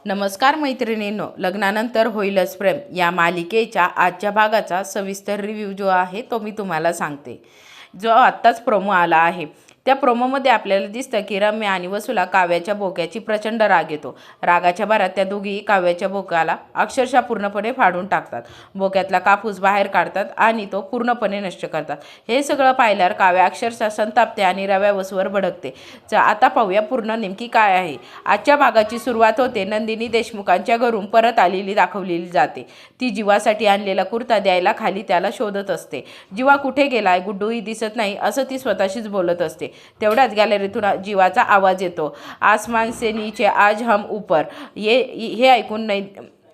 नमस्कार मैत्रिणींनो, लग्नानंतर होईलच प्रेम या मालिकेच्या आजच्या भागाचा सविस्तर रिव्ह्यू जो आहे तो मी तुम्हाला सांगते. जो आत्ताच प्रोमो आला आहे त्या प्रोमोमध्ये आपल्याला दिसतं की रम्या आणि वसूला काव्याच्या बोक्याची प्रचंड राग येतो. रागाच्या भरात त्या दोघी काव्याच्या बोक्याला अक्षरशः पूर्णपणे फाडून टाकतात. बोक्यातला कापूस बाहेर काढतात आणि तो पूर्णपणे नष्ट करतात. हे सगळं पाहिल्यावर काव्या अक्षरशः संतापते आणि रव्या वसूवर भडकते. आता पाहूया पूर्ण नेमकी काय आहे. आजच्या भागाची सुरुवात होते. नंदिनी देशमुखांच्या घरून परत आलेली दाखवलेली जाते. ती जीवासाठी आणलेला कुर्ता द्यायला खाली त्याला शोधत असते. जीवा कुठे गेलाय, गुड्डूही दिसत नाही असं ती स्वतःशीच बोलत असते. तेवढ्याच गॅलरीतून जीवाचा आवाज येतो. आसमान से नीचे आज हम ऊपर. हे ऐकून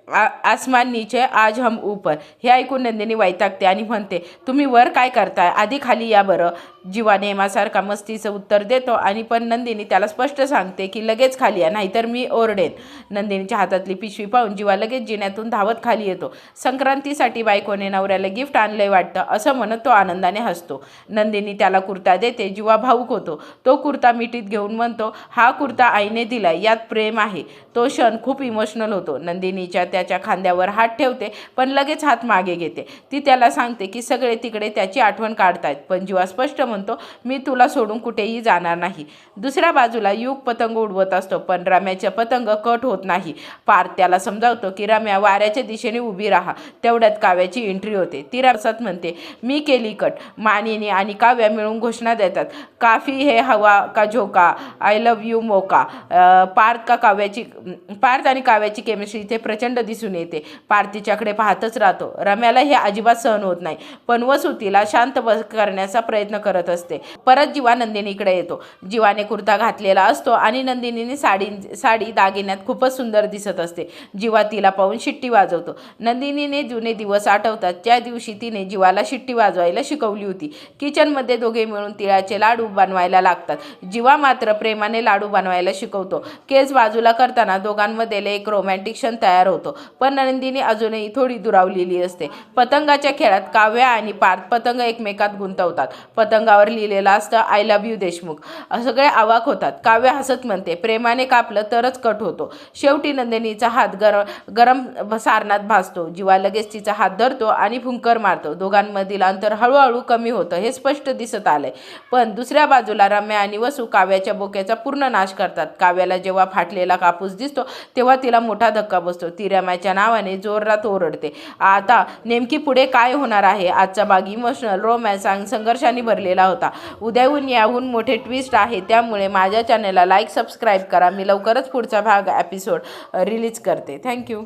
आसमान नीचे आज हम ऊपर हे ऐकून नंदिनी वैतागते आणि म्हणते, तुम्ही वर काय करताय, आधी खाली या बरं. जीवा नेहमासारखा मस्तीचं उत्तर देतो आणि पण नंदिनी त्याला स्पष्ट सांगते की लगेच खाली या, नाहीतर मी ओरडेन. नंदिनीच्या हातातली पिशवी पाहून जीवा लगेच जिन्यातून धावत खाली येतो. संक्रांतीसाठी बायकोने नवऱ्याला गिफ्ट आणलंय वाटतं असं म्हणत तो आनंदाने हसतो. नंदिनी त्याला कुर्ता देते. जीवा भावूक होतो. तो कुर्ता मिठीत घेऊन म्हणतो, हा कुर्ता आईने दिलाय, यात प्रेम आहे. तो क्षण खूप इमोशनल होतो. नंदिनीच्या त्याच्या खांद्यावर हात ठेवते पण लगेच हात मागे घेते. ती त्याला सांगते की सगळे तिकडे त्याची आठवण काढतायत, पण जीवा स्पष्ट म्हणतो, मी तुला सोडून कुठेही जाणार नाही. दुसऱ्या बाजूला युग पतंग उडवत असतो पण रम्याचा पतंग कट होत नाही. पार्थ त्याला समजावतो की रम्या वाऱ्याच्या दिशेने उभी राहा. तेवढ्यात काव्याची एंट्री होते. ती रसात म्हणते, मी केली कट. मानिनी आणि काव्या मिळून घोषणा देतात, काफी हे हवा का झोका, आय लव्ह यू मोका. पार्थ आणि काव्याची केमिस्ट्री इथे प्रचंड दिसून येते. पार्थ तिच्याकडे पाहतच राहतो. रम्याला हे अजिबात सहन होत नाही पण वसू तिला शांत करण्याचा प्रयत्न करत असते. परत जीवा नंदिनीकडे येतो. जीवाने कुर्ता घातलेला असतो आणि नंदिनीने साडी दागिन्यात खूपच सुंदर दिसत असते. जीवा तिला पाहून शिट्टी वाजवतो. नंदिनीने जुने दिवस आठवतात. त्या दिवशी तिने जीवाला शिट्टी वाजवायला शिकवली होती. किचनमध्ये दोघे मिळून तिळाचे लाडू बनवायला लागतात. जीवा मात्र प्रेमाने लाडू बनवायला शिकवतो. केस बाजूला करताना दोघांमध्ये एक रोमॅन्टिक क्षण तयार होतो पण नंदिनी अजूनही थोडी दुरावलेली असते. पतंगाच्या खेळात काव्या आणि पार्थ पतंग एकमेकात गुंतवतात. पतंगावर लिहिलेलं असतं, आय लव्ह यू देशमुख. सगळे अवाक होतात. काव्या हसत म्हणते, प्रेमाने कापलं तरच कट होतो. शेवटी नंदिनीचा हात गरम सारणात भासतो. जीवा लगेच तिचा हात धरतो आणि फुंकर मारतो. दोघांमधील अंतर हळूहळू कमी होतं हे स्पष्ट दिसत आलंय. पण दुसऱ्या बाजूला रम्या आणि वसू काव्याच्या बोक्याचा पूर्ण नाश करतात. काव्याला जेव्हा फाटलेला कापूस दिसतो तेव्हा तिला मोठा धक्का बसतो. ती रम्याच्या नावाने जोरात ओरडते. आता नेमकी पुढे काय होणार आहे. आजचा भाग इमोशनल, रोमॅन्स आणि संघर्षाने भरलेला होता. उद्याहून याहून मोठे ट्विस्ट आहे, त्यामुळे माझ्या चॅनलला लाईक सबस्क्राईब करा. मी लवकरच पुढचा भाग एपिसोड रिलीज करते. थँक्यू.